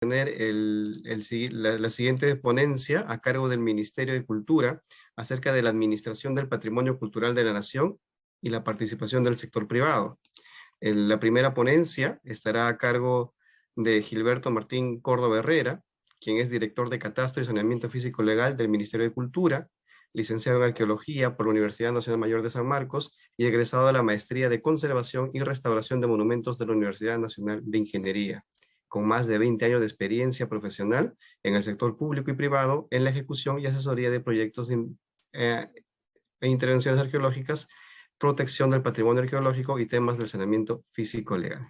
tener la siguiente ponencia a cargo del Ministerio de Cultura acerca de la administración del patrimonio cultural de la nación y la participación del sector privado. La primera ponencia estará a cargo de Gilberto Martín Córdoba Herrera, quien es director de Catastro y Saneamiento Físico Legal del Ministerio de Cultura, licenciado en Arqueología por la Universidad Nacional Mayor de San Marcos y egresado de la Maestría de Conservación y Restauración de Monumentos de la Universidad Nacional de Ingeniería, con más de 20 años de experiencia profesional en el sector público y privado en la ejecución y asesoría de proyectos e intervenciones arqueológicas, protección del patrimonio arqueológico y temas del saneamiento físico legal.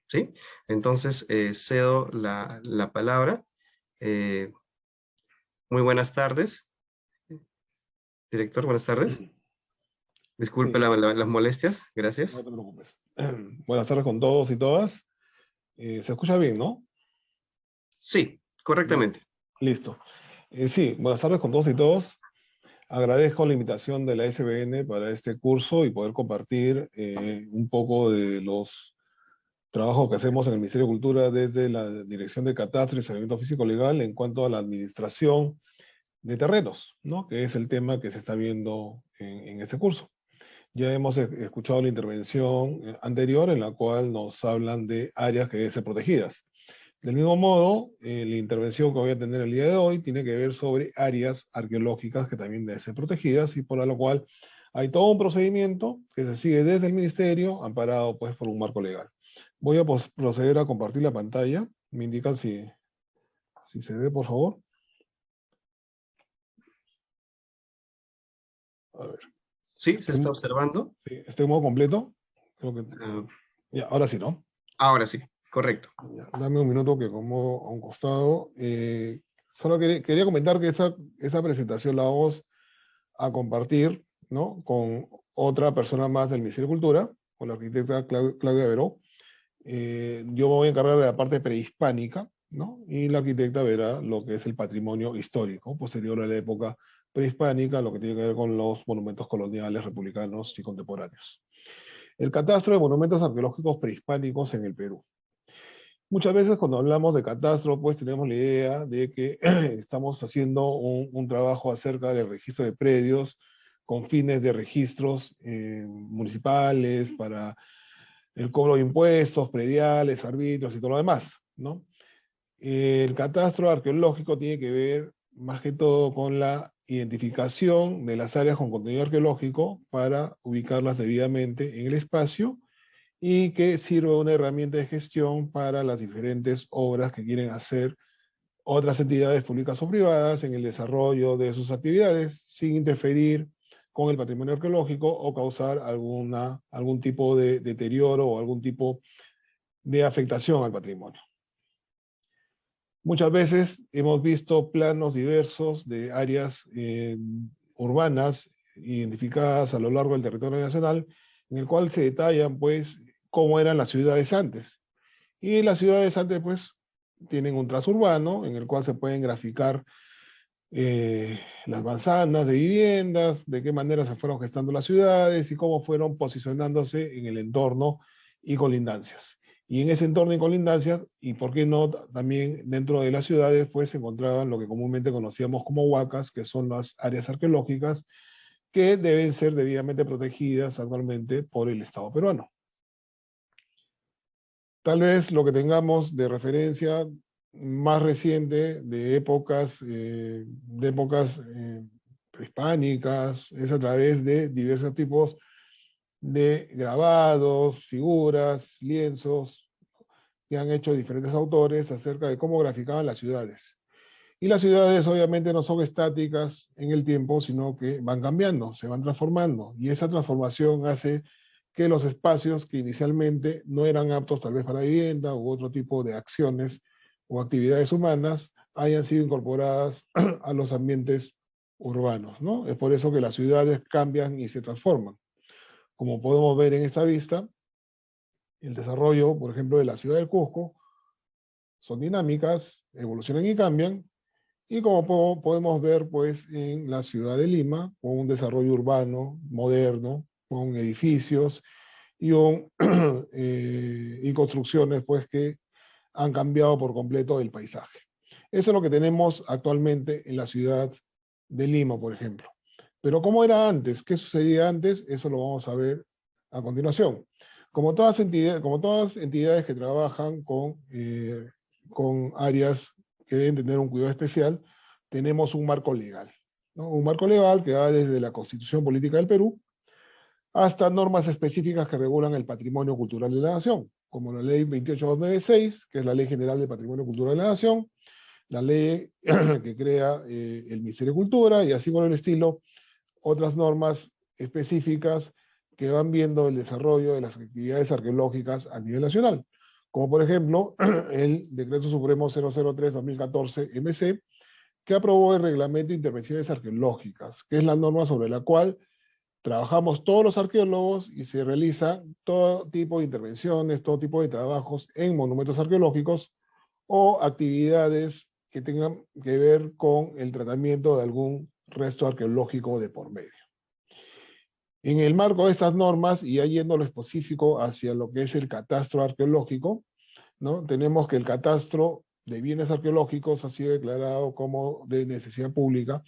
¿Sí? Entonces, cedo la palabra. Muy buenas tardes. Director, buenas tardes. Disculpe Sí, las molestias. Gracias. no te preocupes. Buenas tardes con todos y todas. Se escucha bien, ¿no? Sí, correctamente. Listo. Sí, buenas tardes con todos y todos. Agradezco la invitación de la SBN para este curso y poder compartir un poco de los trabajos que hacemos en el Ministerio de Cultura desde la Dirección de Catastro y Saneamiento Físico Legal en cuanto a la administración de terrenos, ¿no? Que es el tema que se está viendo en este curso. Ya hemos escuchado la intervención anterior en la cual nos hablan de áreas que deben ser protegidas. Del mismo modo, la intervención que voy a tener el día de hoy tiene que ver sobre áreas arqueológicas que también deben ser protegidas y por lo cual hay todo un procedimiento que se sigue desde el Ministerio, amparado pues por un marco legal. Voy a proceder a compartir la pantalla. Me indican si se ve, por favor. A ver. Sí, se está observando. Sí, ¿estoy en modo completo? Creo que... ya, ahora sí, ¿no? Ahora sí, correcto. Ya, dame un minuto que como a un costado. Solo quería comentar que esa presentación la vamos a compartir, ¿no? Con otra persona más del Ministerio de Cultura, con la arquitecta Claudia Veró. Yo me voy a encargar de la parte prehispánica, ¿no? Y la arquitecta verá lo que es el patrimonio histórico, posterior a la época prehispánica, lo que tiene que ver con los monumentos coloniales, republicanos y contemporáneos. El catastro de monumentos arqueológicos prehispánicos en el Perú. Muchas veces cuando hablamos de catastro, pues tenemos la idea de que estamos haciendo un trabajo acerca del registro de predios con fines de registros municipales para el cobro de impuestos, prediales, arbitrios y todo lo demás, ¿no? El catastro arqueológico tiene que ver más que todo con la identificación de las áreas con contenido arqueológico para ubicarlas debidamente en el espacio y que sirva una herramienta de gestión para las diferentes obras que quieren hacer otras entidades públicas o privadas en el desarrollo de sus actividades sin interferir con el patrimonio arqueológico o causar algún tipo de deterioro o algún tipo de afectación al patrimonio. Muchas veces hemos visto planos diversos de áreas urbanas identificadas a lo largo del territorio nacional, en el cual se detallan, pues, cómo eran las ciudades antes. Y las ciudades antes, pues, tienen un trazo urbano, en el cual se pueden graficar las manzanas de viviendas, de qué manera se fueron gestando las ciudades y cómo fueron posicionándose en el entorno y colindancias. Y en ese entorno y colindancias, y por qué no, también dentro de las ciudades, pues se encontraban lo que comúnmente conocíamos como huacas, que son las áreas arqueológicas que deben ser debidamente protegidas actualmente por el Estado peruano. Tal vez lo que tengamos de referencia más reciente de épocas prehispánicas es a través de diversos tipos de grabados, figuras, lienzos que han hecho diferentes autores acerca de cómo graficaban las ciudades. Y las ciudades obviamente no son estáticas en el tiempo, sino que van cambiando, se van transformando. Y esa transformación hace que los espacios que inicialmente no eran aptos tal vez para vivienda u otro tipo de acciones o actividades humanas hayan sido incorporadas a los ambientes urbanos, ¿no? Es por eso que las ciudades cambian y se transforman. Como podemos ver en esta vista, el desarrollo, por ejemplo, de la ciudad del Cusco, son dinámicas, evolucionan y cambian, y como podemos ver, pues, en la ciudad de Lima, con un desarrollo urbano, moderno, con edificios y construcciones, pues, que han cambiado por completo el paisaje. Eso es lo que tenemos actualmente en la ciudad de Lima, por ejemplo. Pero ¿cómo era antes? ¿Qué sucedía antes? Eso lo vamos a ver a continuación. Como todas entidades que trabajan con áreas que deben tener un cuidado especial, tenemos un marco legal, ¿no? Un marco legal que va desde la Constitución Política del Perú hasta normas específicas que regulan el patrimonio cultural de la nación, como la Ley 28296, que es la Ley General del Patrimonio Cultural de la Nación, la ley que crea el Ministerio de Cultura, y así por el estilo, otras normas específicas que van viendo el desarrollo de las actividades arqueológicas a nivel nacional, como por ejemplo el Decreto Supremo 003-2014-MC, que aprobó el Reglamento de Intervenciones Arqueológicas, que es la norma sobre la cual trabajamos todos los arqueólogos y se realiza todo tipo de intervenciones, todo tipo de trabajos en monumentos arqueológicos o actividades que tengan que ver con el tratamiento de algún resto arqueológico de por medio. En el marco de estas normas, y ya yendo lo específico hacia lo que es el catastro arqueológico, ¿no? Tenemos que el catastro de bienes arqueológicos ha sido declarado como de necesidad pública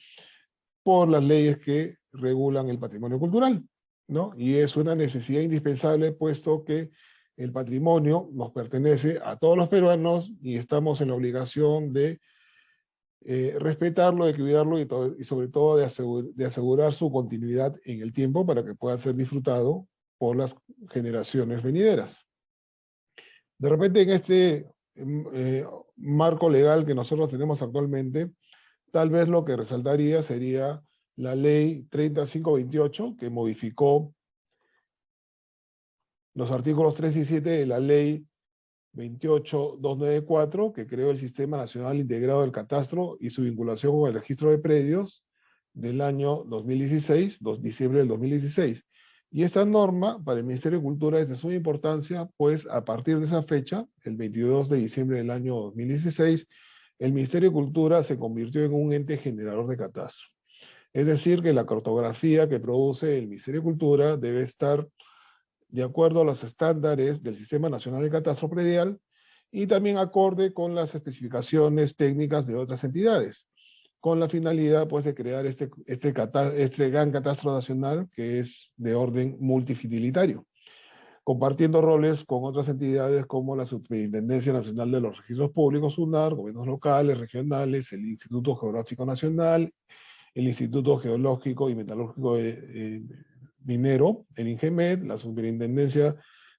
por las leyes que regulan el patrimonio cultural, ¿no? Y es una necesidad indispensable, puesto que el patrimonio nos pertenece a todos los peruanos y estamos en la obligación de respetarlo, de cuidarlo y sobre todo de asegurar su continuidad en el tiempo para que pueda ser disfrutado por las generaciones venideras. De repente en este marco legal que nosotros tenemos actualmente, tal vez lo que resaltaría sería la ley 3528, que modificó los artículos 3 y 7 de la ley 28294, que creó el Sistema Nacional Integrado del Catastro y su vinculación con el registro de predios del año 2016, diciembre del 2016. Y esta norma para el Ministerio de Cultura es de suma importancia, pues a partir de esa fecha, el 22 de diciembre del año 2016, el Ministerio de Cultura se convirtió en un ente generador de catastro. Es decir, que la cartografía que produce el Ministerio de Cultura debe estar de acuerdo a los estándares del Sistema Nacional de Catastro Predial y también acorde con las especificaciones técnicas de otras entidades, con la finalidad pues de crear este gran catastro nacional que es de orden multifidelitario, compartiendo roles con otras entidades como la Superintendencia Nacional de los Registros Públicos, SUNAR, gobiernos locales, regionales, el Instituto Geográfico Nacional, el Instituto Geológico y Metalúrgico Minero, el INGEMET, la Superintendencia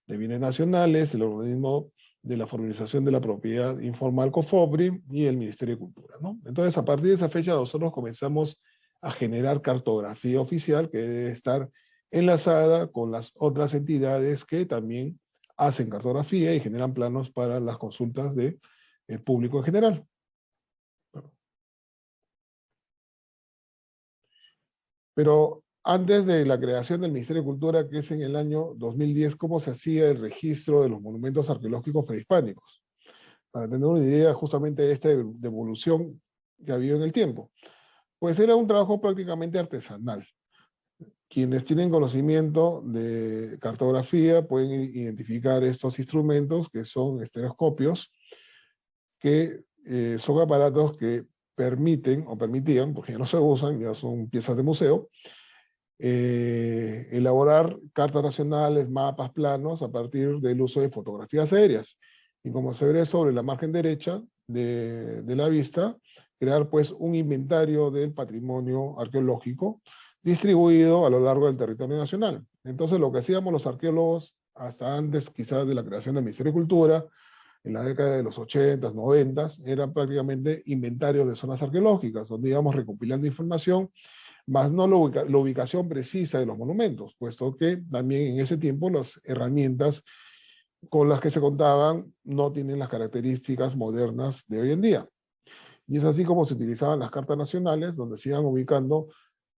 de Bienes Nacionales, el Organismo de la Formalización de la Propiedad Informal COFOPRI y el Ministerio de Cultura, ¿no? Entonces, a partir de esa fecha nosotros comenzamos a generar cartografía oficial que debe estar enlazada con las otras entidades que también hacen cartografía y generan planos para las consultas del público en general. Pero antes de la creación del Ministerio de Cultura, que es en el año 2010, ¿cómo se hacía el registro de los monumentos arqueológicos prehispánicos? Para tener una idea justamente de esta evolución que ha habido en el tiempo. Pues era un trabajo prácticamente artesanal. Quienes tienen conocimiento de cartografía pueden identificar estos instrumentos que son estereoscopios, que son aparatos que permiten, o permitían, porque ya no se usan, ya son piezas de museo, elaborar cartas nacionales, mapas, planos, a partir del uso de fotografías aéreas. Y como se ve sobre la margen derecha de la vista, crear pues un inventario del patrimonio arqueológico distribuido a lo largo del territorio nacional. Entonces lo que hacíamos los arqueólogos, hasta antes quizás de la creación del Ministerio de Cultura, en la década de los 80s, 90s, eran prácticamente inventarios de zonas arqueológicas, donde íbamos recopilando información, más no la ubicación precisa de los monumentos, puesto que también en ese tiempo las herramientas con las que se contaban no tienen las características modernas de hoy en día. Y es así como se utilizaban las cartas nacionales, donde se iban ubicando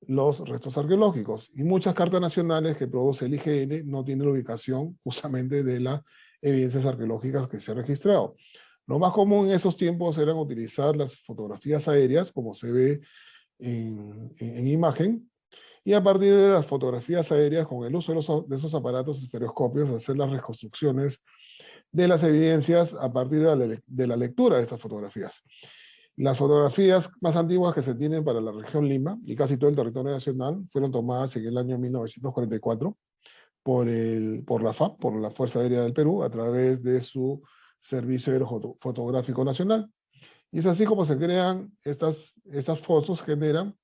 los restos arqueológicos. Y muchas cartas nacionales que produce el IGN no tienen la ubicación justamente de las evidencias arqueológicas que se han registrado. Lo más común en esos tiempos eran utilizar las fotografías aéreas, como se ve en imagen, y a partir de las fotografías aéreas, con el uso de esos aparatos estereoscopios, hacer las reconstrucciones de las evidencias a partir de la lectura de estas fotografías. Las fotografías más antiguas que se tienen para la región Lima y casi todo el territorio nacional fueron tomadas en el año 1944 por la FAP, por la Fuerza Aérea del Perú, a través de su Servicio Aerofotográfico Nacional. Y es así como se crean estas fotos, generan,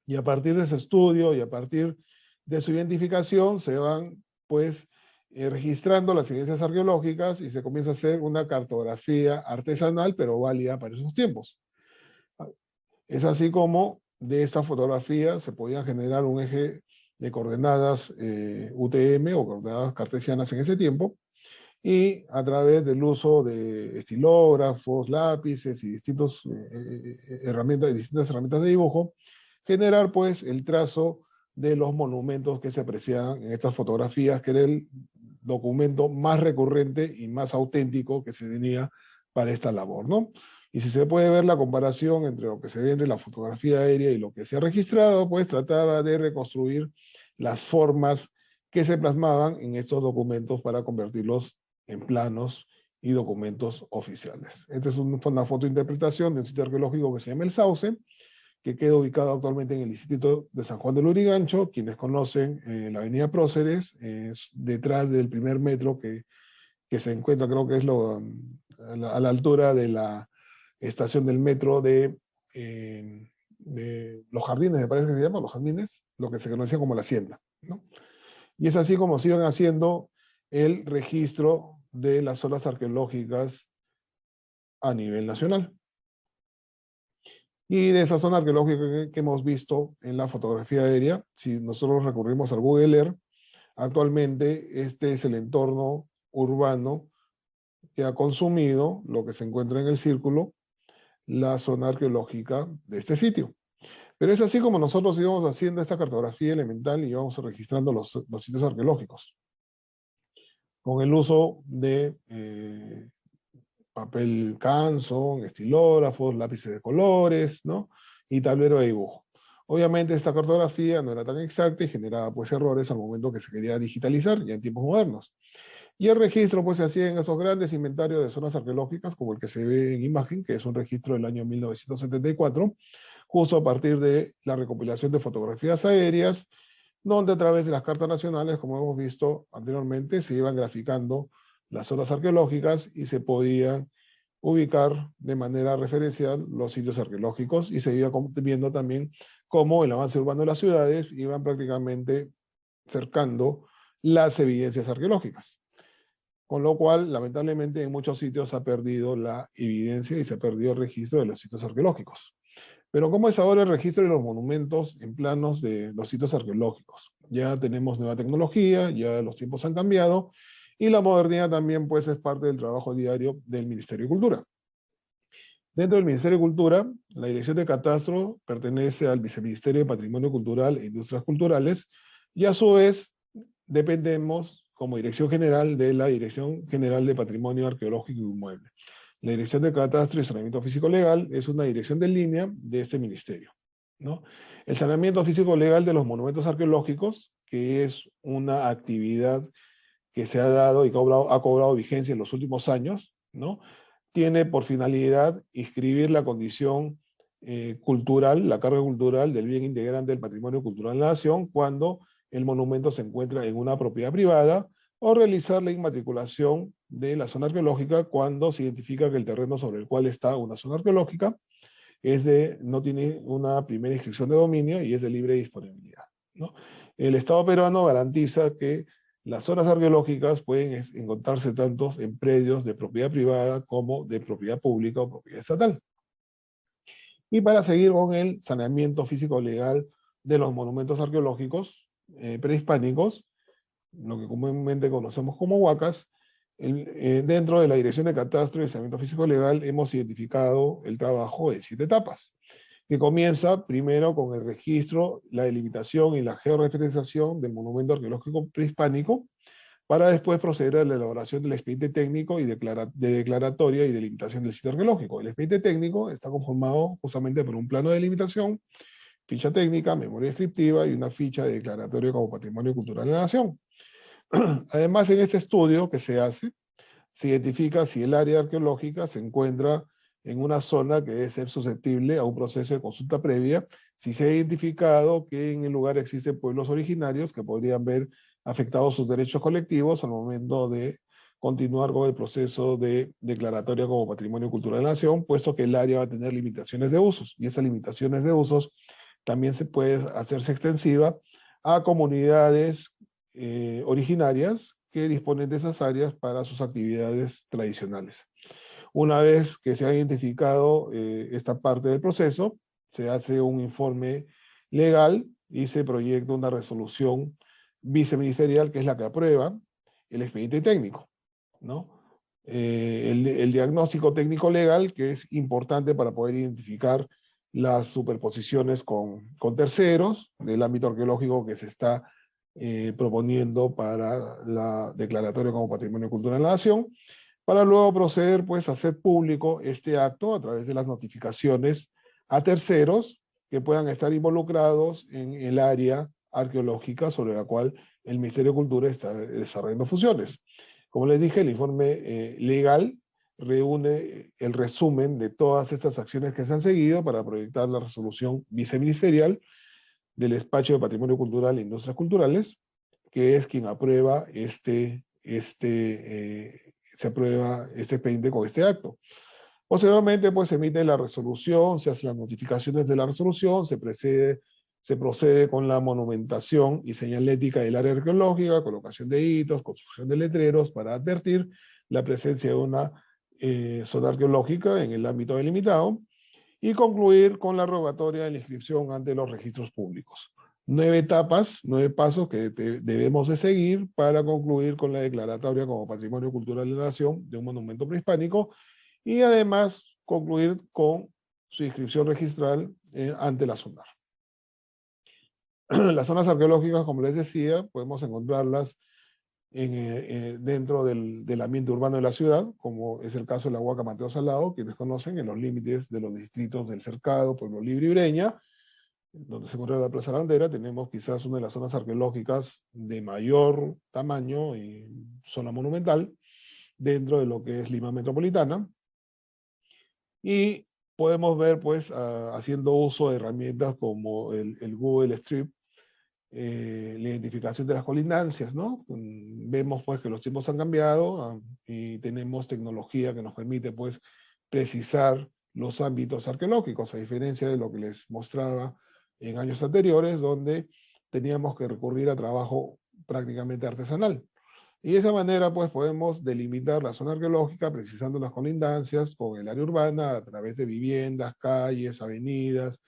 y a partir de su estudio y a partir de su identificación se van, pues, registrando las evidencias arqueológicas y se comienza a hacer una cartografía artesanal, pero válida para esos tiempos. Es así como de esta fotografía se podía generar un eje de coordenadas UTM o coordenadas cartesianas en ese tiempo, y a través del uso de estilógrafos, lápices y distintas herramientas de dibujo, generar pues el trazo de los monumentos que se apreciaban en estas fotografías, que era el documento más recurrente y más auténtico que se tenía para esta labor, ¿no? Y si se puede ver la comparación entre lo que se ve entre la fotografía aérea y lo que se ha registrado, pues trataba de reconstruir las formas que se plasmaban en estos documentos para convertirlos en planos y documentos oficiales. Esta es una fotointerpretación de un sitio arqueológico que se llama El Sauce, que queda ubicado actualmente en el distrito de San Juan del Lurigancho. Quienes conocen la avenida Próceres, es detrás del primer metro que se encuentra, creo que es a la altura de la estación del metro de Los Jardines, me parece que se llama, Los Jardines, lo que se conocía como la Hacienda, ¿no? Y es así como se iban haciendo el registro de las zonas arqueológicas a nivel nacional. Y de esa zona arqueológica que hemos visto en la fotografía aérea, si nosotros recurrimos al Google Earth, actualmente este es el entorno urbano que ha consumido lo que se encuentra en el círculo, la zona arqueológica de este sitio. Pero es así como nosotros íbamos haciendo esta cartografía elemental y íbamos registrando los sitios arqueológicos, con el uso de papel Canson, estilógrafos, lápices de colores, ¿no? Y tablero de dibujo. Obviamente esta cartografía no era tan exacta y generaba pues errores al momento que se quería digitalizar ya en tiempos modernos. Y el registro pues se hacía en esos grandes inventarios de zonas arqueológicas, como el que se ve en imagen, que es un registro del año 1974, justo a partir de la recopilación de fotografías aéreas, donde a través de las cartas nacionales, como hemos visto anteriormente, se iban graficando las zonas arqueológicas y se podían ubicar de manera referencial los sitios arqueológicos, y se iba viendo también cómo el avance urbano de las ciudades iban prácticamente cercando las evidencias arqueológicas. Con lo cual, lamentablemente, en muchos sitios se ha perdido la evidencia y se ha perdido el registro de los sitios arqueológicos. Pero ¿cómo es ahora el registro de los monumentos en planos de los sitios arqueológicos? Ya tenemos nueva tecnología, ya los tiempos han cambiado, y la modernidad también pues es parte del trabajo diario del Ministerio de Cultura. Dentro del Ministerio de Cultura, la Dirección de Catastro pertenece al Viceministerio de Patrimonio Cultural e Industrias Culturales, y a su vez dependemos como Dirección General de la Dirección General de Patrimonio Arqueológico y Inmueble. La Dirección de Catastro y Saneamiento Físico Legal es una dirección de línea de este ministerio, ¿no? El saneamiento físico legal de los monumentos arqueológicos, que es una actividad que se ha dado y ha cobrado vigencia en los últimos años, ¿no? Tiene por finalidad inscribir la condición cultural, la carga cultural del bien integrante del patrimonio cultural de la nación cuando el monumento se encuentra en una propiedad privada, o realizar la inmatriculación de la zona arqueológica cuando se identifica que el terreno sobre el cual está una zona arqueológica no tiene una primera inscripción de dominio y es de libre disponibilidad, ¿no? El Estado peruano garantiza que las zonas arqueológicas pueden encontrarse tanto en predios de propiedad privada como de propiedad pública o propiedad estatal. Y para seguir con el saneamiento físico legal de los monumentos arqueológicos prehispánicos, lo que comúnmente conocemos como huacas, dentro de la Dirección de Catastro y Saneamiento Físico Legal hemos identificado el trabajo en 7 etapas, que comienza primero con el registro, la delimitación y la georreferenciación del monumento arqueológico prehispánico, para después proceder a la elaboración del expediente técnico y de declaratoria y delimitación del sitio arqueológico. El expediente técnico está conformado justamente por un plano de delimitación, ficha técnica, memoria descriptiva y una ficha de declaratoria como patrimonio cultural de la nación. Además, en este estudio que se hace se identifica si el área arqueológica se encuentra en una zona que debe ser susceptible a un proceso de consulta previa, si se ha identificado que en el lugar existen pueblos originarios que podrían ver afectados sus derechos colectivos al momento de continuar con el proceso de declaratoria como Patrimonio Cultural de la Nación, puesto que el área va a tener limitaciones de usos, y esas limitaciones de usos también se puede hacerse extensiva a comunidades originarias que disponen de esas áreas para sus actividades tradicionales. Una vez que se ha identificado esta parte del proceso, se hace un informe legal y se proyecta una resolución viceministerial que es la que aprueba el expediente técnico, ¿no? El diagnóstico técnico legal, que es importante para poder identificar las superposiciones con terceros del ámbito arqueológico que se está proponiendo para la declaratoria como Patrimonio Cultural de la Nación, para luego proceder pues a hacer público este acto a través de las notificaciones a terceros que puedan estar involucrados en el área arqueológica sobre la cual el Ministerio de Cultura está desarrollando funciones. Como les dije, el informe legal reúne el resumen de todas estas acciones que se han seguido para proyectar la resolución viceministerial del Despacho de Patrimonio Cultural e Industrias Culturales, que es quien aprueba se aprueba este expediente con este acto. Posteriormente, pues se emite la resolución, se hacen las notificaciones de la resolución, se procede con la monumentación y señalética del área arqueológica, colocación de hitos, construcción de letreros para advertir la presencia de una zona arqueológica en el ámbito delimitado, y concluir con la rogatoria de la inscripción ante los registros públicos. 9 etapas, 9 pasos que debemos de seguir para concluir con la declaratoria como Patrimonio Cultural de la Nación de un monumento prehispánico, y además concluir con su inscripción registral ante la SUNAR. Las zonas arqueológicas, como les decía, podemos encontrarlas dentro del ambiente urbano de la ciudad, como es el caso de la Huaca Mateo Salado, quienes conocen, en los límites de los distritos del Cercado, Pueblo Libre y Breña, donde se encuentra la Plaza Bandera. Tenemos quizás una de las zonas arqueológicas de mayor tamaño y zona monumental dentro de lo que es Lima Metropolitana. Y podemos ver, pues, haciendo uso de herramientas como el Google Street, la identificación de las colindancias, ¿no? Vemos pues que los tiempos han cambiado y tenemos tecnología que nos permite pues precisar los ámbitos arqueológicos, a diferencia de lo que les mostraba en años anteriores, donde teníamos que recurrir a trabajo prácticamente artesanal. Y de esa manera pues podemos delimitar la zona arqueológica precisando las colindancias con el área urbana a través de viviendas, calles, avenidas,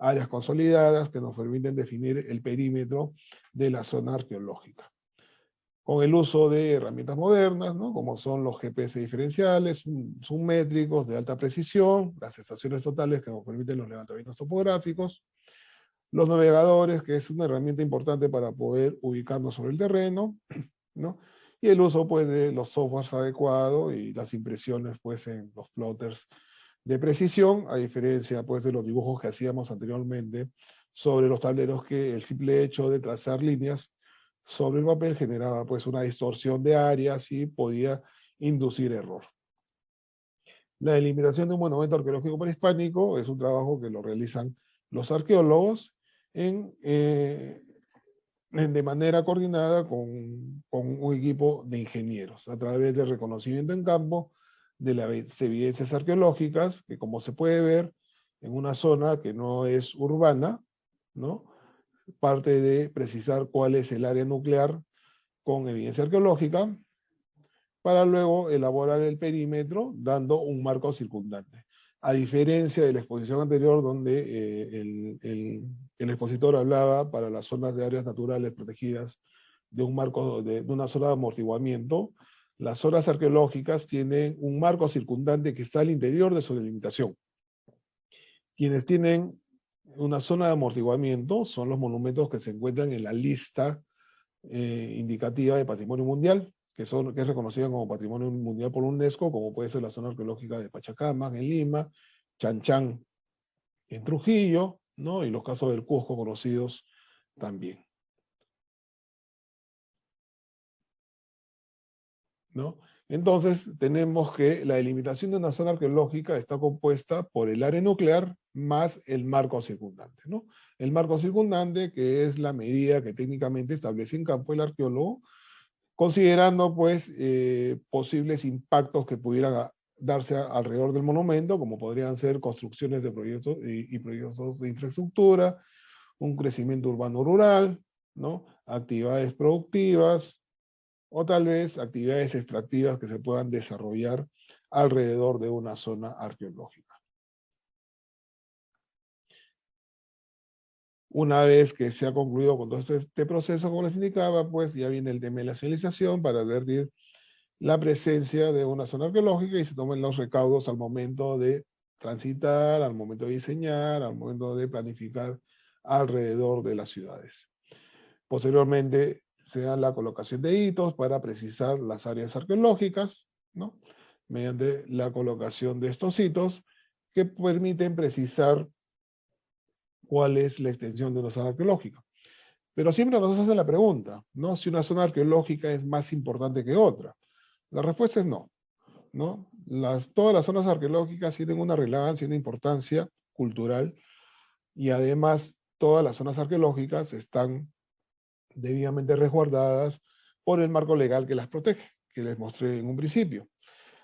áreas consolidadas que nos permiten definir el perímetro de la zona arqueológica. Con el uso de herramientas modernas, ¿no? Como son los GPS diferenciales, zoom métricos de alta precisión, las estaciones totales que nos permiten los levantamientos topográficos, los navegadores, que es una herramienta importante para poder ubicarnos sobre el terreno, ¿no? Y el uso pues de los softwares adecuados y las impresiones pues en los plotters de precisión, a diferencia pues de los dibujos que hacíamos anteriormente sobre los tableros, que el simple hecho de trazar líneas sobre el papel generaba pues una distorsión de áreas y podía inducir error. La delimitación de un monumento arqueológico prehispánico es un trabajo que lo realizan los arqueólogos de manera coordinada con un equipo de ingenieros, a través del reconocimiento en campo de las evidencias arqueológicas, que como se puede ver, en una zona que no es urbana, ¿no? Parte de precisar cuál es el área nuclear con evidencia arqueológica, para luego elaborar el perímetro dando un marco circundante. A diferencia de la exposición anterior, donde el expositor hablaba para las zonas de áreas naturales protegidas de un marco, de una zona de amortiguamiento, las zonas arqueológicas tienen un marco circundante que está al interior de su delimitación. Quienes tienen una zona de amortiguamiento son los monumentos que se encuentran en la lista indicativa de Patrimonio Mundial, que es reconocida como Patrimonio Mundial por UNESCO, como puede ser la zona arqueológica de Pachacamac en Lima, Chanchán en Trujillo, ¿no? Y los casos del Cusco conocidos también. ¿no? Entonces, tenemos que la delimitación de una zona arqueológica está compuesta por el área nuclear más el marco circundante, ¿no? El marco circundante, que es la medida que técnicamente establece en campo el arqueólogo, considerando, pues, posibles impactos que pudieran darse alrededor del monumento, como podrían ser construcciones de proyectos y proyectos de infraestructura, un crecimiento urbano rural, ¿no? Actividades productivas, o tal vez actividades extractivas que se puedan desarrollar alrededor de una zona arqueológica. Una vez que se ha concluido con todo este proceso, como les indicaba, pues ya viene el tema de la señalización para advertir la presencia de una zona arqueológica y se tomen los recaudos al momento de transitar, al momento de diseñar, al momento de planificar alrededor de las ciudades. Posteriormente se da la colocación de hitos para precisar las áreas arqueológicas, ¿no? Mediante la colocación de estos hitos que permiten precisar cuál es la extensión de una zona arqueológica. Pero siempre nos hacen la pregunta, ¿no? Si una zona arqueológica es más importante que otra. La respuesta es no, ¿no? Todas las zonas arqueológicas tienen una relevancia y una importancia cultural y además todas las zonas arqueológicas están debidamente resguardadas por el marco legal que las protege, que les mostré en un principio.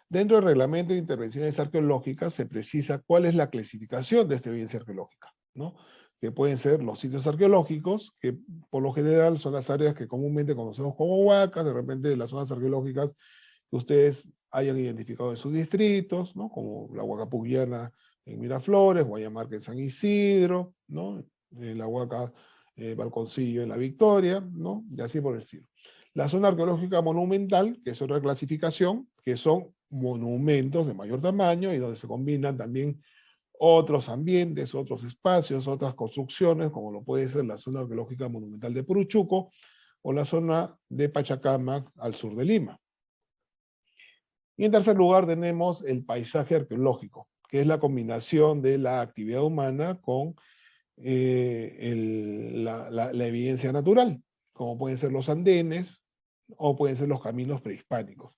Dentro del reglamento de intervenciones arqueológicas se precisa cuál es la clasificación de esta evidencia arqueológica, ¿no? Que pueden ser los sitios arqueológicos, que por lo general son las áreas que comúnmente conocemos como huacas, de repente las zonas arqueológicas que ustedes hayan identificado en sus distritos, ¿no? Como la Huaca Pugliana en Miraflores, Guayamarca en San Isidro, ¿no? La Huaca Balconcillo en La Victoria, ¿no? Y así por el estilo. La zona arqueológica monumental, que es otra clasificación, que son monumentos de mayor tamaño y donde se combinan también otros ambientes, otros espacios, otras construcciones, como lo puede ser la zona arqueológica monumental de Puruchuco o la zona de Pachacamac al sur de Lima. Y en tercer lugar tenemos el paisaje arqueológico, que es la combinación de la actividad humana con la evidencia natural, como pueden ser los andenes o pueden ser los caminos prehispánicos.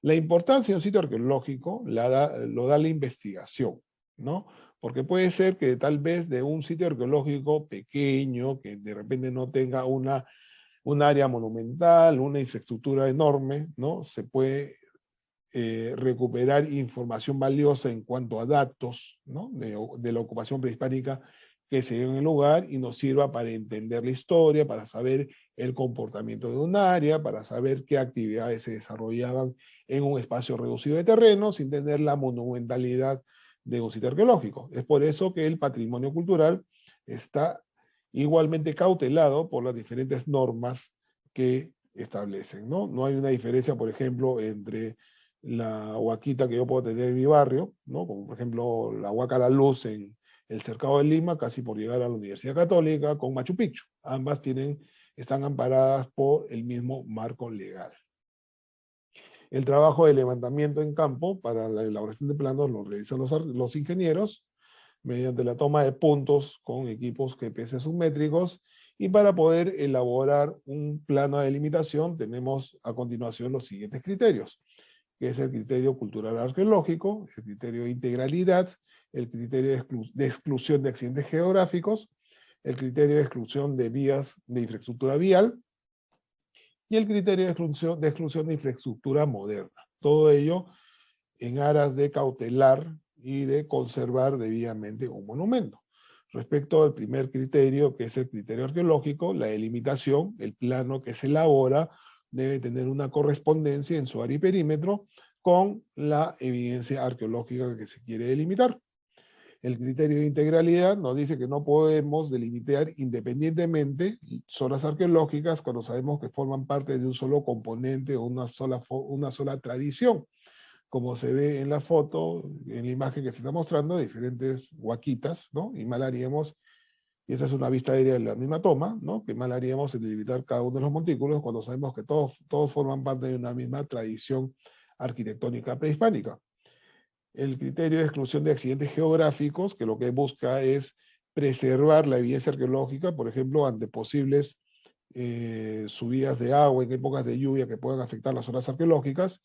La importancia de un sitio arqueológico lo da la investigación, ¿no? Porque puede ser que tal vez de un sitio arqueológico pequeño, que de repente no tenga un área monumental, una infraestructura enorme, ¿no? Se puede recuperar información valiosa en cuanto a datos, ¿no? de la ocupación prehispánica que se dio en el lugar y nos sirva para entender la historia, para saber el comportamiento de un área, para saber qué actividades se desarrollaban en un espacio reducido de terreno sin tener la monumentalidad de un sitio arqueológico. Es por eso que el patrimonio cultural está igualmente cautelado por las diferentes normas que establecen, ¿no? No hay una diferencia, por ejemplo, entre la huaquita que yo puedo tener en mi barrio, ¿no? Como por ejemplo la Huaca La Luz en el Cercado de Lima, casi por llegar a la Universidad Católica, con Machu Picchu. Ambas están amparadas por el mismo marco legal. El trabajo de levantamiento en campo para la elaboración de planos lo realizan los ingenieros mediante la toma de puntos con equipos GPS submétricos, y para poder elaborar un plano de delimitación tenemos a continuación los siguientes criterios, que es el criterio cultural arqueológico, el criterio de integralidad, el criterio de exclusión de accidentes geográficos, el criterio de exclusión de vías de infraestructura vial y el criterio de exclusión de infraestructura moderna. Todo ello en aras de cautelar y de conservar debidamente un monumento. Respecto al primer criterio, que es el criterio arqueológico, la delimitación, el plano que se elabora, debe tener una correspondencia en su área y perímetro con la evidencia arqueológica que se quiere delimitar. El criterio de integralidad nos dice que no podemos delimitar independientemente zonas arqueológicas cuando sabemos que forman parte de un solo componente o una sola tradición, como se ve en la foto, en la imagen que se está mostrando, de diferentes huaquitas, ¿no? Y mal haríamos, y esa es una vista aérea de la misma toma, ¿no? Que mal haríamos en delimitar cada uno de los montículos cuando sabemos que todos forman parte de una misma tradición arquitectónica prehispánica. El criterio de exclusión de accidentes geográficos, que lo que busca es preservar la evidencia arqueológica, por ejemplo, ante posibles subidas de agua en épocas de lluvia que puedan afectar las zonas arqueológicas,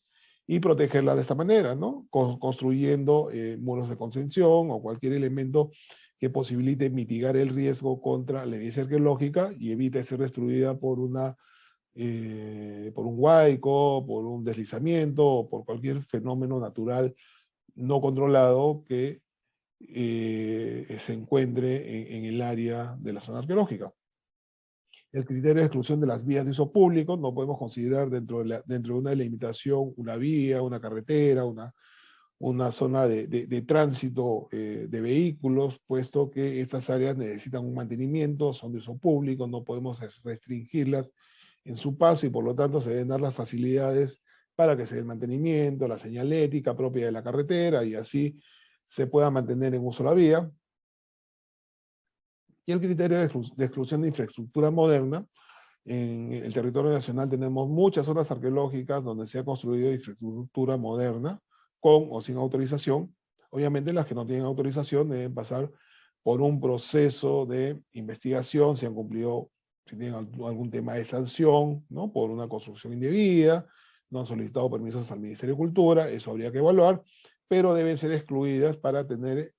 y protegerlas de esta manera, ¿no? Construyendo muros de contención o cualquier elemento que posibilite mitigar el riesgo contra la evidencia arqueológica y evite ser destruida por un huaico, por un deslizamiento o por cualquier fenómeno natural no controlado que se encuentre en el área de la zona arqueológica. El criterio de exclusión de las vías de uso público, no podemos considerar dentro de una delimitación una vía, una carretera, una zona de tránsito de vehículos, puesto que estas áreas necesitan un mantenimiento, son de uso público, no podemos restringirlas en su paso y por lo tanto se deben dar las facilidades para que se dé el mantenimiento, la señalética propia de la carretera y así se pueda mantener en uso la vía. Y el criterio de exclusión de infraestructura moderna. En el territorio nacional tenemos muchas zonas arqueológicas donde se ha construido infraestructura moderna, con o sin autorización. Obviamente las que no tienen autorización deben pasar por un proceso de investigación, si han cumplido, si tienen algún tema de sanción, ¿no? Por una construcción indebida, no han solicitado permisos al Ministerio de Cultura, eso habría que evaluar, pero deben ser excluidas para tener,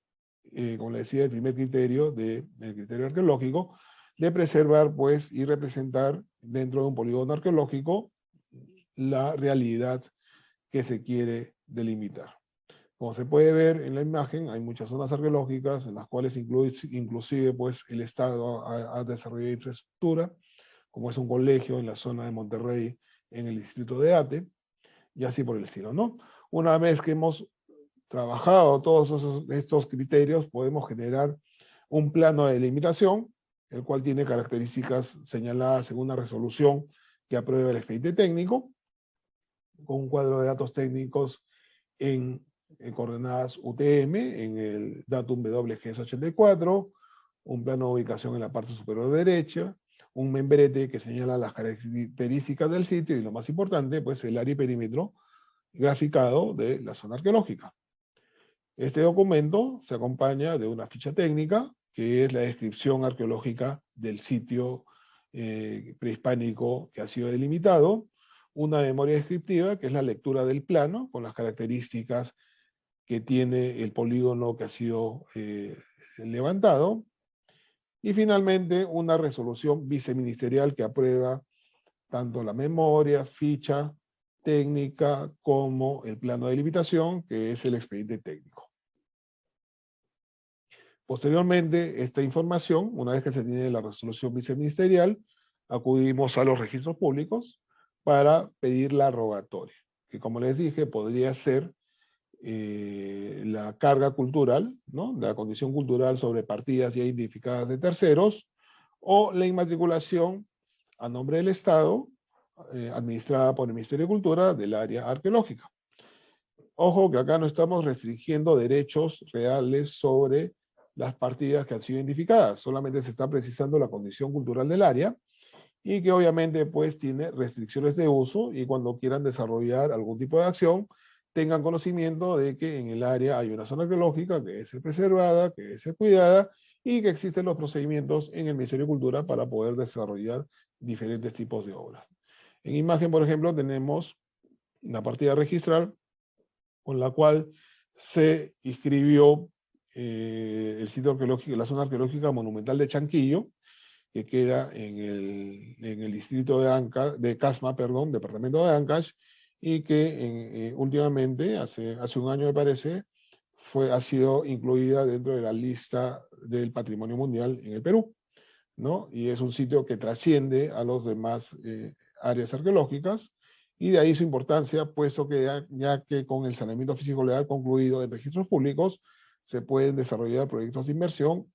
como le decía, el primer criterio, el criterio arqueológico, de preservar, pues, y representar dentro de un polígono arqueológico la realidad que se quiere delimitar. Como se puede ver en la imagen, hay muchas zonas arqueológicas en las cuales inclusive pues, el Estado ha desarrollado infraestructura, como es un colegio en la zona de Monterrey, en el distrito de Ate, y así por el estilo, ¿no? Una vez que hemos trabajado todos estos criterios, podemos generar un plano de delimitación, el cual tiene características señaladas en una resolución que aprueba el expediente técnico, con un cuadro de datos técnicos en coordenadas UTM, en el datum WGS84, un plano de ubicación en la parte superior derecha, un membrete que señala las características del sitio y lo más importante, pues el área y perímetro graficado de la zona arqueológica. Este documento se acompaña de una ficha técnica, que es la descripción arqueológica del sitio prehispánico que ha sido delimitado, una memoria descriptiva, que es la lectura del plano, con las características que tiene el polígono que ha sido levantado, y finalmente una resolución viceministerial que aprueba tanto la memoria, ficha técnica, como el plano de delimitación, que es el expediente técnico. Posteriormente, esta información, una vez que se tiene la resolución viceministerial, acudimos a los registros públicos para pedir la rogatoria, que como les dije, podría ser la carga cultural, ¿no? La condición cultural sobre partidas ya identificadas de terceros, o la inmatriculación a nombre del Estado, administrada por el Ministerio de Cultura del área arqueológica. Ojo que acá no estamos restringiendo derechos reales sobre las partidas que han sido identificadas, solamente se está precisando la condición cultural del área, y que obviamente pues tiene restricciones de uso, y cuando quieran desarrollar algún tipo de acción, tengan conocimiento de que en el área hay una zona arqueológica que debe ser preservada, que debe ser cuidada, y que existen los procedimientos en el Ministerio de Cultura para poder desarrollar diferentes tipos de obras. En imagen, por ejemplo, tenemos una partida registral con la cual se inscribió el sitio arqueológico, la zona arqueológica monumental de Chanquillo, que queda en el distrito de Casma, perdón, departamento de Ancash, y que últimamente, hace un año me parece, ha sido incluida dentro de la lista del Patrimonio Mundial en el Perú, ¿no? Y es un sitio que trasciende a los demás áreas arqueológicas, y de ahí su importancia, puesto que ya que con el saneamiento físico legal concluido en registros públicos, se pueden desarrollar proyectos de inversión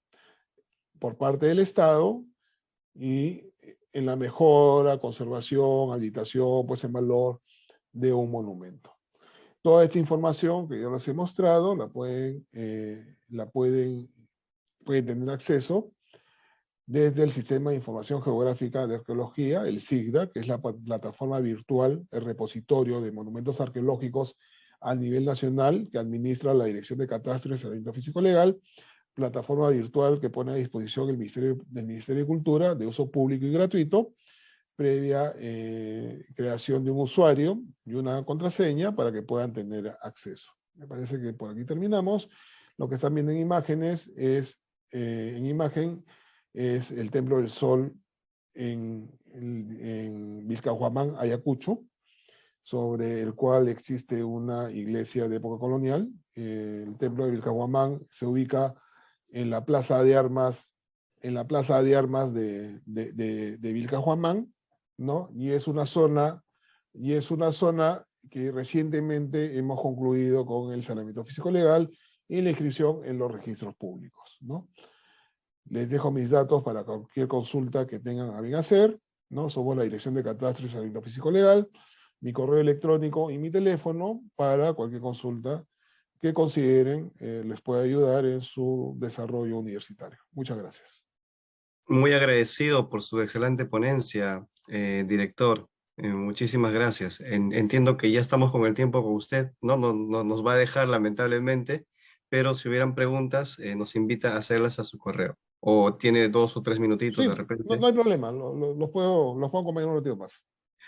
por parte del Estado, y en la mejora, conservación, habilitación, pues en valor de un monumento. Toda esta información que yo les he mostrado pueden tener acceso desde el Sistema de Información Geográfica de Arqueología, el SIGDA, que es la plataforma virtual, el repositorio de monumentos arqueológicos a nivel nacional, que administra la Dirección de Catastro y Saneamiento Físico Legal, plataforma virtual que pone a disposición del Ministerio de Cultura, de uso público y gratuito, previa creación de un usuario y una contraseña para que puedan tener acceso. Me parece que por aquí terminamos. Lo que están viendo en imágenes es, en imagen, es el Templo del Sol en Vilcahuamán, Ayacucho, sobre el cual existe una iglesia de época colonial. El Templo de Vilcahuamán se ubica en la plaza de armas, de Vilcahuamán, ¿no? Y es una zona que recientemente hemos concluido con el saneamiento físico legal y la inscripción en los registros públicos, ¿no? Les dejo mis datos para cualquier consulta que tengan a bien hacer, ¿no? Somos la Dirección de Catastro y Saneamiento Físico Legal, mi correo electrónico y mi teléfono para cualquier consulta que consideren les pueda ayudar en su desarrollo universitario. Muchas gracias. Muy agradecido por su excelente ponencia, director. Muchísimas gracias. Entiendo que ya estamos con el tiempo con usted, no nos va a dejar lamentablemente, pero si hubieran preguntas, nos invita a hacerlas a su correo. O tiene 2 o 3 minutitos Sí, de no, repente. no hay problema, los puedo acompañar un ratito más.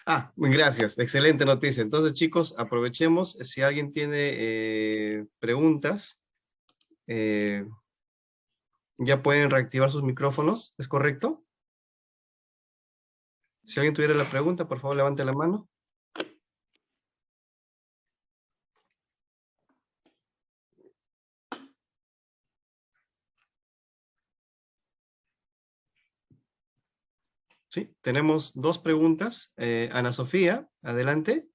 Ah, gracias. Excelente noticia. Entonces, chicos, aprovechemos. Si alguien tiene preguntas, eh, ya pueden reactivar sus micrófonos. ¿Es correcto? Si alguien tuviera la pregunta, por favor, levante la mano. Sí, tenemos 2 preguntas. Ana Sofía, adelante.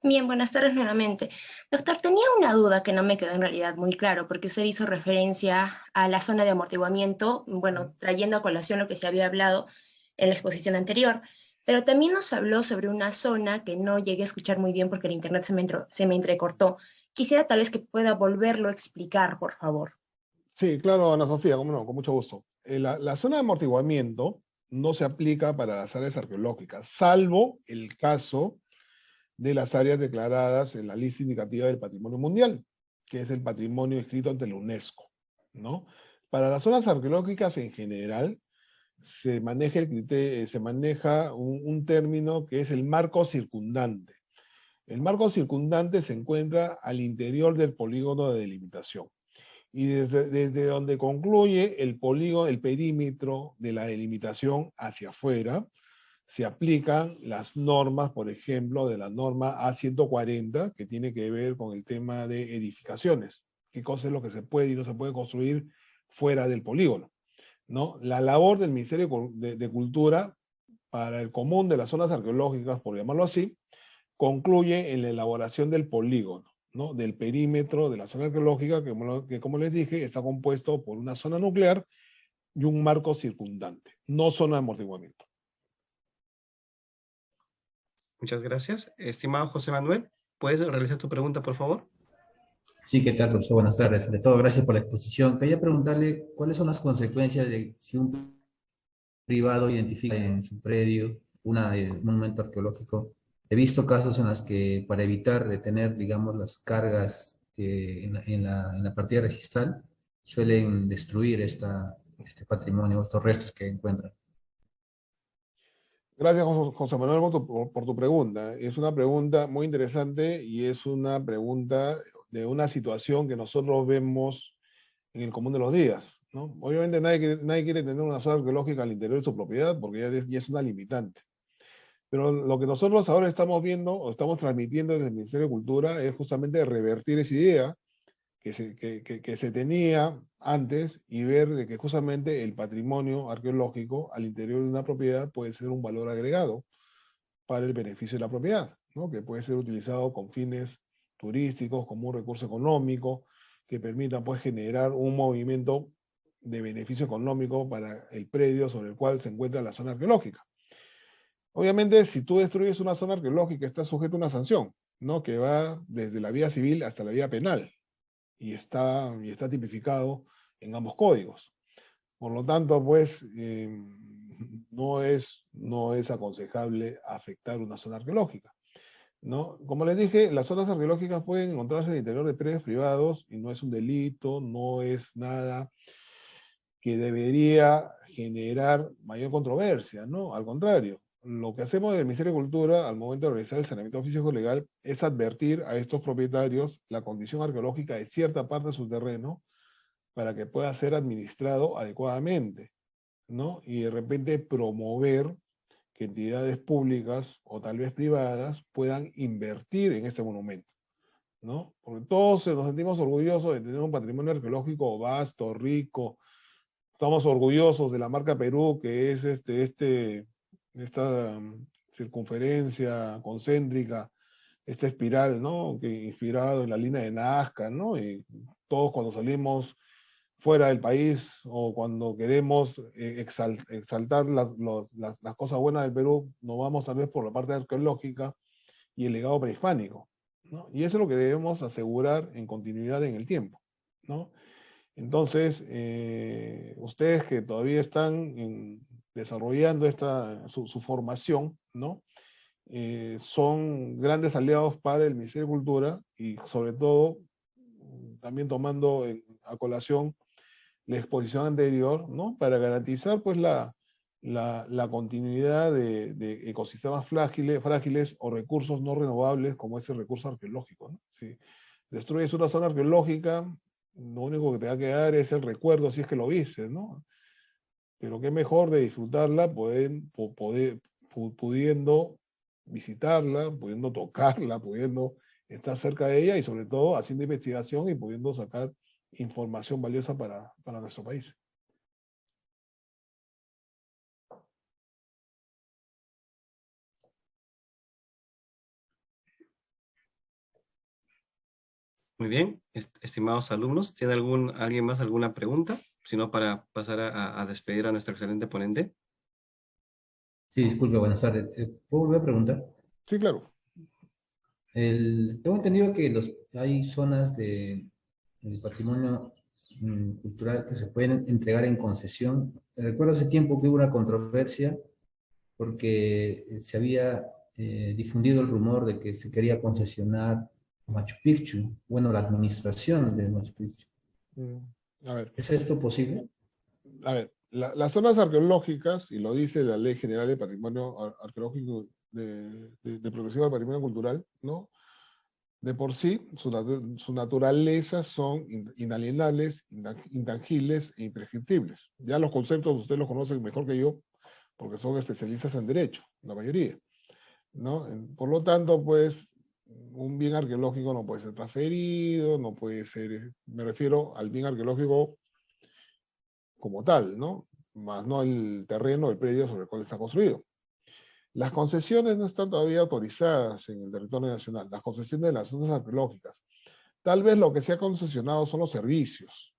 Bien, buenas tardes nuevamente. Doctor, tenía una duda que no me quedó en realidad muy claro, porque usted hizo referencia a la zona de amortiguamiento, bueno, trayendo a colación lo que se había hablado en la exposición anterior, pero también nos habló sobre una zona que no llegué a escuchar muy bien porque el internet se me entrecortó. Quisiera tal vez que pueda volverlo a explicar, por favor. Sí, claro, Ana Sofía, cómo no, con mucho gusto. La zona de amortiguamiento no se aplica para las áreas arqueológicas, salvo el caso de las áreas declaradas en la lista indicativa del patrimonio mundial, que es el patrimonio inscrito ante la UNESCO, ¿no? Para las zonas arqueológicas en general, se maneja un término que es el marco circundante. El marco circundante se encuentra al interior del polígono de delimitación. Y desde donde concluye el polígono, el perímetro de la delimitación hacia afuera, se aplican las normas, por ejemplo, de la norma A140, que tiene que ver con el tema de edificaciones. ¿Qué cosa es lo que se puede y no se puede construir fuera del polígono? ¿No? La labor del Ministerio de Cultura para el común de las zonas arqueológicas, por llamarlo así, concluye en la elaboración del polígono, ¿no? Del perímetro de la zona arqueológica, que como les dije, está compuesto por una zona nuclear y un marco circundante, no zona de amortiguamiento. Muchas gracias. Estimado José Manuel, ¿puedes realizar tu pregunta, por favor? Sí, ¿qué tal, profesor? Buenas tardes. Ante todo, gracias por la exposición. Quería preguntarle cuáles son las consecuencias de si un privado identifica en su predio un monumento arqueológico. He visto casos en los que para evitar detener, digamos, las cargas que en la partida registral suelen destruir este patrimonio, estos restos que encuentran. Gracias, José Manuel, por tu pregunta. Es una pregunta muy interesante y es una pregunta de una situación que nosotros vemos en el común de los días, ¿no? Obviamente nadie quiere tener una zona arqueológica al interior de su propiedad porque ya es una limitante. Pero lo que nosotros ahora estamos viendo o estamos transmitiendo desde el Ministerio de Cultura es justamente revertir esa idea que se tenía antes y ver de que justamente el patrimonio arqueológico al interior de una propiedad puede ser un valor agregado para el beneficio de la propiedad, ¿no? Que puede ser utilizado con fines turísticos, como un recurso económico, que permita pues generar un movimiento de beneficio económico para el predio sobre el cual se encuentra la zona arqueológica. Obviamente, si tú destruyes una zona arqueológica, estás sujeto a una sanción, ¿no? Que va desde la vía civil hasta la vía penal y está tipificado en ambos códigos. Por lo tanto, pues, no es aconsejable afectar una zona arqueológica. ¿no? Como les dije, las zonas arqueológicas pueden encontrarse en el interior de predios privados y no es un delito, no es nada que debería generar mayor controversia, ¿no? Al contrario, lo que hacemos del Ministerio de Cultura al momento de realizar el saneamiento físico legal es advertir a estos propietarios la condición arqueológica de cierta parte de su terreno para que pueda ser administrado adecuadamente, ¿no? Y de repente promover que entidades públicas o tal vez privadas puedan invertir en este monumento, ¿no? Porque todos nos sentimos orgullosos de tener un patrimonio arqueológico vasto, rico. Estamos orgullosos de la marca Perú, que es esta circunferencia concéntrica, esta espiral, ¿no? Que inspirado en la línea de Nazca, ¿no? Y todos cuando salimos fuera del país o cuando queremos exaltar las cosas buenas del Perú, nos vamos tal vez por la parte arqueológica y el legado prehispánico, ¿no? Y eso es lo que debemos asegurar en continuidad en el tiempo, ¿no? Entonces, ustedes que todavía están desarrollando su formación, ¿no? Son grandes aliados para el Ministerio de Cultura y sobre todo también tomando a colación la exposición anterior, ¿no? Para garantizar pues la continuidad de ecosistemas frágiles o recursos no renovables como es el recurso arqueológico, ¿no? Si destruyes una zona arqueológica, lo único que te va a quedar es el recuerdo si es que lo viste, ¿no? Pero qué mejor de disfrutarla pudiendo visitarla, pudiendo tocarla, pudiendo estar cerca de ella y sobre todo haciendo investigación y pudiendo sacar información valiosa para nuestro país. Muy bien, estimados alumnos, ¿tiene alguien más alguna pregunta? Si no, para pasar a despedir a nuestro excelente ponente. Sí, disculpe, buenas tardes. ¿Puedo volver a preguntar? Sí, claro. Tengo entendido que hay zonas del patrimonio cultural que se pueden entregar en concesión. Recuerdo hace tiempo que hubo una controversia porque se había difundido el rumor de que se quería concesionar Machu Picchu, bueno, la administración de Machu Picchu. A ver, ¿Es esto posible? las zonas arqueológicas, y lo dice la Ley General de Patrimonio Arqueológico de Protección del Patrimonio Cultural, ¿no? De por sí, su naturaleza son inalienables, intangibles e imprescriptibles. Ya los conceptos ustedes los conocen mejor que yo, porque son especialistas en derecho, la mayoría, ¿no? Por lo tanto, pues, un bien arqueológico no puede ser transferido, no puede ser, me refiero al bien arqueológico como tal, ¿no? Más no el terreno, el predio sobre el cual está construido. Las concesiones no están todavía autorizadas en el territorio nacional, las concesiones de las zonas arqueológicas. Tal vez lo que se ha concesionado son los servicios,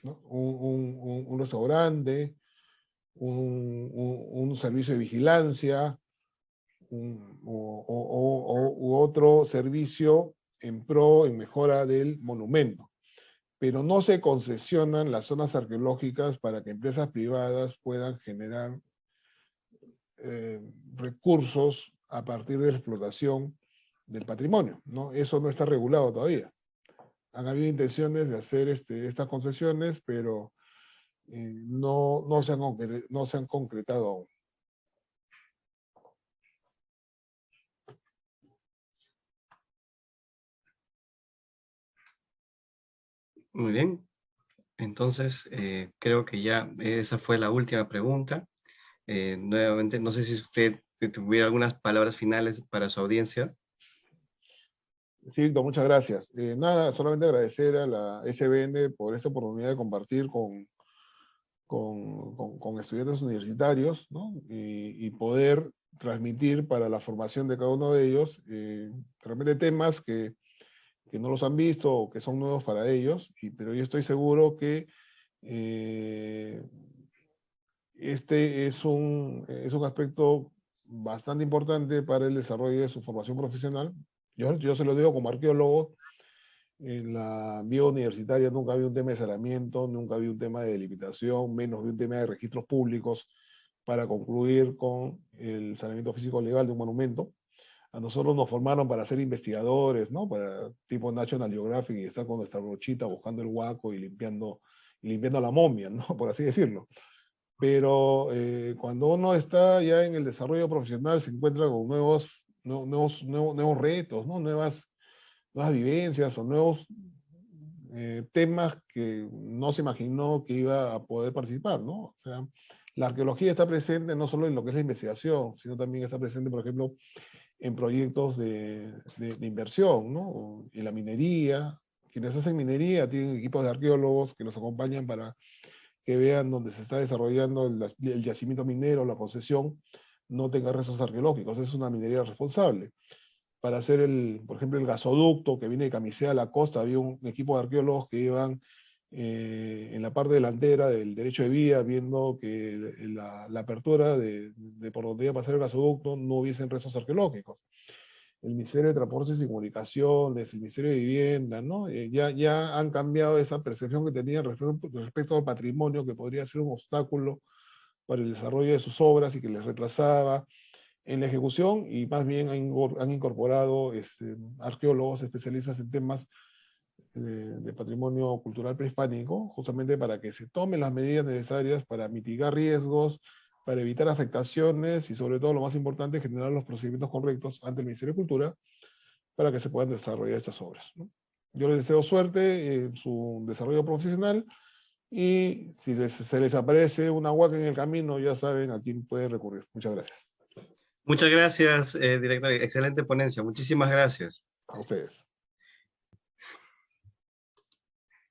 ¿no? Un restaurante, un servicio de vigilancia, u otro servicio en mejora del monumento. Pero no se concesionan las zonas arqueológicas para que empresas privadas puedan generar recursos a partir de la explotación del patrimonio, ¿no? Eso no está regulado todavía. Han habido intenciones de hacer estas concesiones, pero no se han concretado aún. Muy bien, entonces creo que ya esa fue la última pregunta. Nuevamente, no sé si usted tuviera algunas palabras finales para su audiencia. Sí, Víctor, muchas gracias. Nada, solamente agradecer a la SBN por esta oportunidad de compartir con estudiantes universitarios, ¿no? Y poder transmitir para la formación de cada uno de ellos realmente temas que no los han visto o que son nuevos para ellos, pero yo estoy seguro que este es un aspecto bastante importante para el desarrollo de su formación profesional. Yo se lo digo como arqueólogo, en la vía universitaria nunca había un tema de saneamiento, nunca había un tema de delimitación, menos de un tema de registros públicos para concluir con el saneamiento físico legal de un monumento. A nosotros nos formaron para ser investigadores, ¿no? Para tipo National Geographic y estar con nuestra brochita buscando el huaco y limpiando la momia, ¿no? Por así decirlo. Pero cuando uno está ya en el desarrollo profesional se encuentra con nuevos retos, ¿no? Nuevas vivencias o nuevos temas que no se imaginó que iba a poder participar, ¿no? O sea, la arqueología está presente no solo en lo que es la investigación, sino también está presente, por ejemplo, en proyectos de inversión, ¿no? En la minería. Quienes hacen minería tienen equipos de arqueólogos que los acompañan para que vean dónde se está desarrollando el yacimiento minero, la concesión, no tenga restos arqueológicos. Es una minería responsable. Para hacer, por ejemplo, el gasoducto que viene de Camisea a la costa, había un equipo de arqueólogos que iban en la parte delantera del derecho de vía, viendo que la apertura de por donde iba a pasar el gasoducto no hubiesen restos arqueológicos. El Ministerio de Transportes y Comunicaciones, el Ministerio de Vivienda, ¿no? Ya han cambiado esa percepción que tenían respecto al patrimonio, que podría ser un obstáculo para el desarrollo de sus obras y que les retrasaba en la ejecución, y más bien han incorporado arqueólogos especialistas en temas de patrimonio cultural prehispánico, justamente para que se tomen las medidas necesarias para mitigar riesgos, para evitar afectaciones y sobre todo lo más importante, generar los procedimientos correctos ante el Ministerio de Cultura para que se puedan desarrollar estas obras, ¿no? Yo les deseo suerte en su desarrollo profesional y si se les aparece una huaca en el camino, ya saben a quién pueden recurrir. Muchas gracias. Muchas gracias, director. Excelente ponencia. Muchísimas gracias. A ustedes.